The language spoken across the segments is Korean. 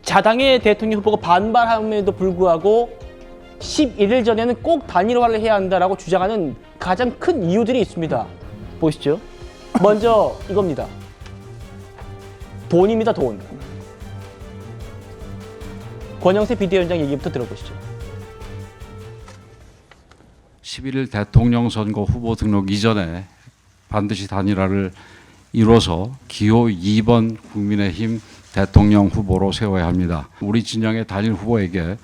자당의 대통령 후보가 반발함에도 불구하고 11일 전에는 꼭 단일화를 해야 한다라고 주장하는 가장 큰 이유들이 있습니다. 보시죠. 먼저 이겁니다. 돈입니다, 돈. 권영세 비대위원장 얘기부터 들어보시죠. 11일 대통령 선거 후보 등록 이전에 반드시 단일화를 이뤄서 기호 2번 국민의힘 대통령 후보로 세워야 합니다. 우리 진영의 단일 후보에게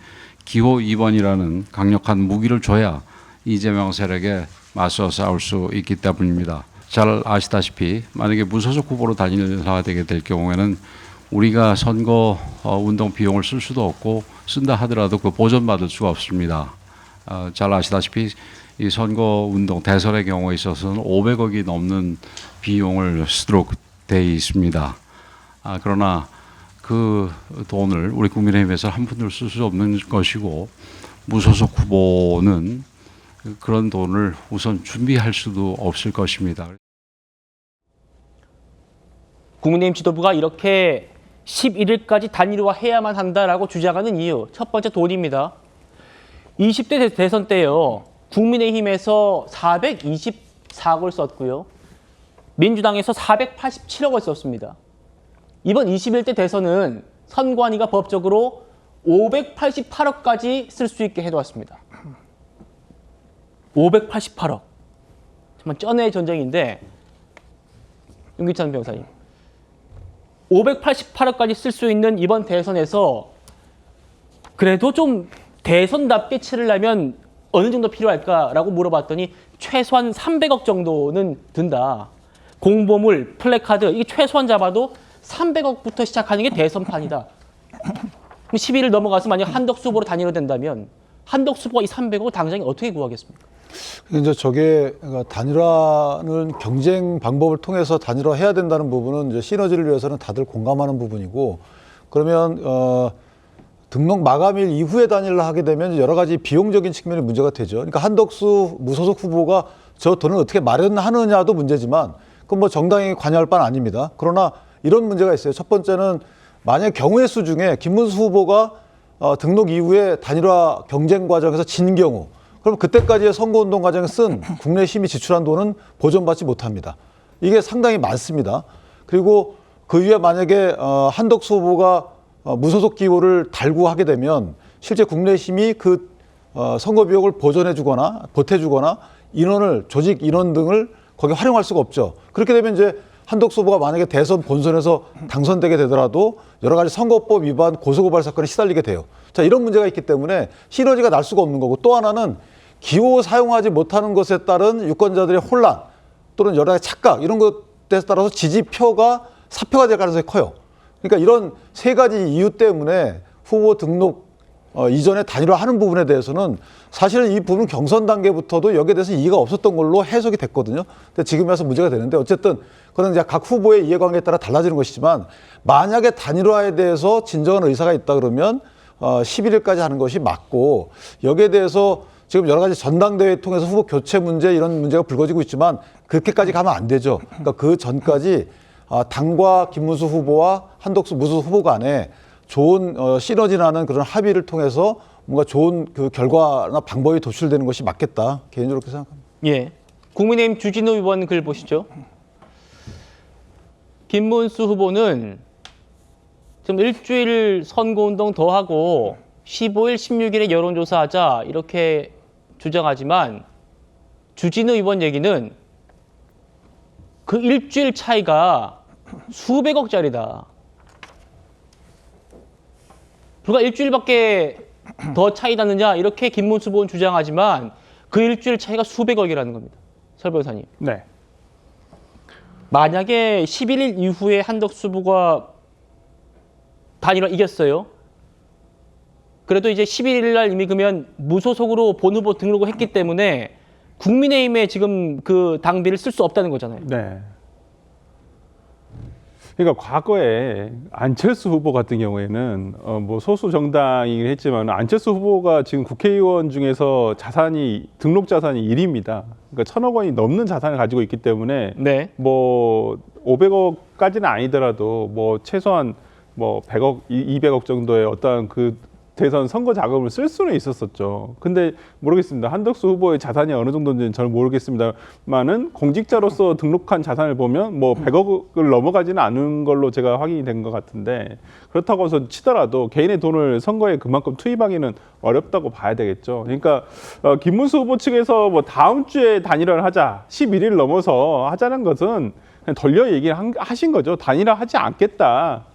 기호 2번이라는 강력한 무기를 줘야 이재명 세력에 맞서 싸울 수 있기 때문입니다. 잘 아시다시피 만약에 무소속 후보로 단일화되게 될 경우에는 우리가 선거 운동 비용을 쓸 수도 없고 쓴다 하더라도 그 보전받을 수가 없습니다. 잘 아시다시피 이 선거 운동 대선의 경우에 있어서는 500억이 넘는 비용을 쓰도록 돼 있습니다. 그러나 그 돈을 우리 국민의힘에서 한 푼도 쓸 수 없는 것이고 무소속 후보는 그런 돈을 우선 준비할 수도 없을 것입니다. 국민의힘 지도부가 이렇게 11일까지 단일화해야만 한다라고 주장하는 이유, 첫 번째 돈입니다. 20대 대선 때요, 국민의힘에서 424억을 썼고요, 민주당에서 487억을 썼습니다. 이번 21대 대선은 선관위가 법적으로 588억까지 쓸 수 있게 해놓았습니다. 588억. 정말 쩐의 전쟁인데, 윤기찬 변호사님, 588억까지 쓸 수 있는 이번 대선에서 그래도 좀 대선답게 치르려면 어느 정도 필요할까라고 물어봤더니 최소한 300억 정도는 든다. 공보물, 플래카드, 이게 최소한 잡아도 300억부터 시작하는 게 대선판이다. 11일 넘어가서 만약 한덕수 후보로 단일화된다면 한덕수 후보가 이 300억을 당장에 어떻게 구하겠습니까? 이제 저게 단일화는 경쟁 방법을 통해서 단일화해야 된다는 부분은 이제 시너지를 위해서는 다들 공감하는 부분이고, 그러면 등록 마감일 이후에 단일화 하게 되면 여러 가지 비용적인 측면이 문제가 되죠. 그러니까 한덕수 무소속 후보가 저 돈을 어떻게 마련하느냐도 문제지만 그건 뭐 정당이 관여할 바는 아닙니다. 그러나 이런 문제가 있어요. 첫 번째는 만약 경우의 수 중에 김문수 후보가 등록 이후에 단일화 경쟁 과정에서 진 경우, 그럼 그때까지의 선거운동 과정에 쓴 국내 힘이 지출한 돈은 보전받지 못합니다. 이게 상당히 많습니다. 그리고 그 이후에 만약에 한덕수 후보가 무소속 기호를 달고 하게 되면 실제 국내 힘이 그 선거 비용을 보전해주거나 보태주거나 인원을, 조직 인원 등을 거기에 활용할 수가 없죠. 그렇게 되면 이제 한덕수 후보가 만약에 대선 본선에서 당선되게 되더라도 여러 가지 선거법 위반 고소고발 사건에 시달리게 돼요. 자, 이런 문제가 있기 때문에 시너지가 날 수가 없는 거고, 또 하나는 기호 사용하지 못하는 것에 따른 유권자들의 혼란 또는 여러 가지 착각, 이런 것에 따라서 지지표가 사표가 될 가능성이 커요. 그러니까 이런 세 가지 이유 때문에 후보 등록 이전에 단일화하는 부분에 대해서는 사실은 이 부분 경선 단계부터도 여기에 대해서 이의가 없었던 걸로 해석이 됐거든요. 근데 지금 와서 문제가 되는데, 어쨌든 그런 이제 각 후보의 이해관계에 따라 달라지는 것이지만, 만약에 단일화에 대해서 진정한 의사가 있다 그러면 11일까지 하는 것이 맞고, 여기에 대해서 지금 여러 가지 전당대회 통해서 후보 교체 문제, 이런 문제가 불거지고 있지만 그렇게까지 가면 안 되죠. 그러니까 그 전까지 당과 김문수 후보와 한덕수 무소속 후보 간에 좋은 시너지 나는 그런 합의를 통해서 뭔가 좋은 그 결과나 방법이 도출되는 것이 맞겠다, 개인적으로 그렇게 생각합니다. 예, 국민의힘 주진우 의원 글 보시죠. 김문수 후보는 지금 일주일 선거운동 더 하고 15일, 16일에 여론조사하자 이렇게 주장하지만, 주진우 의원 얘기는 그 일주일 차이가 수백억짜리다. 불과 일주일밖에 더 차이 나느냐, 이렇게 김문수 후보는 주장하지만 그 일주일 차이가 수백억이라는 겁니다. 설 변호사님. 네. 만약에 11일 이후에 한덕수 후보가 단일화 이겼어요. 그래도 이제 11일 날 이미 그러면 무소속으로 본 후보 등록을 했기 때문에 국민의힘에 지금 그 당비를 쓸 수 없다는 거잖아요. 네. 그러니까 과거에 안철수 후보 같은 경우에는 뭐 소수 정당이긴 했지만 안철수 후보가 지금 국회의원 중에서 자산이 등록 자산이 1위입니다. 그러니까 1,000억 원이 넘는 자산을 가지고 있기 때문에 네. 뭐 500억까지는 아니더라도 뭐 최소한 뭐 100억, 200억 정도의 어떠한 그 대선 선거 자금을 쓸 수는 있었었죠. 근데 모르겠습니다. 한덕수 후보의 자산이 어느 정도인지는 잘 모르겠습니다만은 공직자로서 등록한 자산을 보면 뭐 100억을 넘어가지는 않은 걸로 제가 확인이 된 것 같은데 그렇다고 해서 치더라도 개인의 돈을 선거에 그만큼 투입하기는 어렵다고 봐야 되겠죠. 그러니까 김문수 후보 측에서 뭐 다음 주에 단일화를 하자, 11일 넘어서 하자는 것은 그냥 돌려 얘기를 하신 거죠. 단일화하지 않겠다.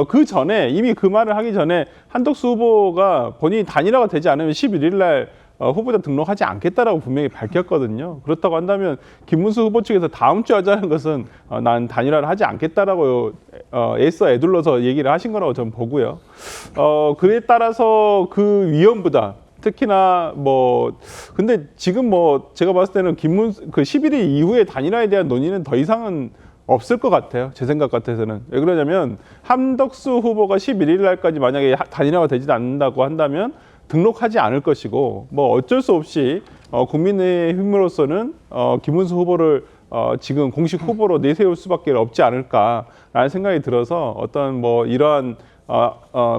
그 전에 이미 그 말을 하기 전에 한덕수 후보가 본인이 단일화가 되지 않으면 11일 날 후보자 등록하지 않겠다라고 분명히 밝혔거든요. 그렇다고 한다면 김문수 후보 측에서 다음 주에 하자는 것은 난 단일화를 하지 않겠다라고 애써 애둘러서 얘기를 하신 거라고 저는 보고요. 그에 따라서 그 위험 부담 특히나 뭐 근데 지금 뭐 제가 봤을 때는 그 11일 이후에 단일화에 대한 논의는 더 이상은 없을 것 같아요. 제 생각 같아서는. 왜 그러냐면 한덕수 후보가 11일 날까지 만약에 단일화가 되지 않는다고 한다면 등록하지 않을 것이고 뭐 어쩔 수 없이 국민의힘으로서는 김문수 후보를 지금 공식 후보로 내세울 수밖에 없지 않을까라는 생각이 들어서 어떤 뭐 이러한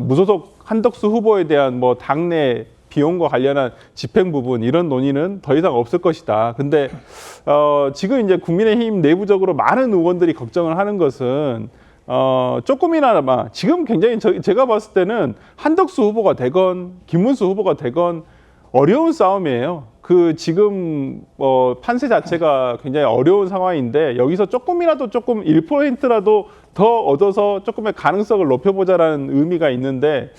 무소속 한덕수 후보에 대한 뭐 당내 비용과 관련한 집행 부분 이런 논의는 더 이상 없을 것이다. 근데 지금 이제 국민의힘 내부적으로 많은 의원들이 걱정을 하는 것은 조금이나마 지금 굉장히 제가 봤을 때는 한덕수 후보가 되건 김문수 후보가 되건 어려운 싸움이에요. 그 지금 판세 자체가 굉장히 어려운 상황인데 여기서 조금이라도 조금 1%라도 더 얻어서 조금의 가능성을 높여보자라는 의미가 있는데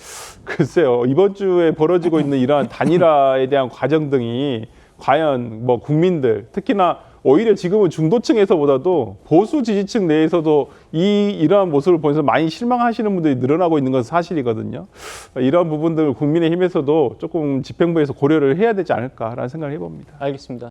글쎄요. 이번 주에 벌어지고 있는 이러한 단일화에 대한 과정 등이 과연 뭐 국민들 특히나 오히려 지금은 중도층에서보다도 보수 지지층 내에서도 이러한 모습을 보면서 많이 실망하시는 분들이 늘어나고 있는 것은 사실이거든요. 이러한 부분들을 국민의힘에서도 조금 집행부에서 고려를 해야 되지 않을까라는 생각을 해봅니다. 알겠습니다.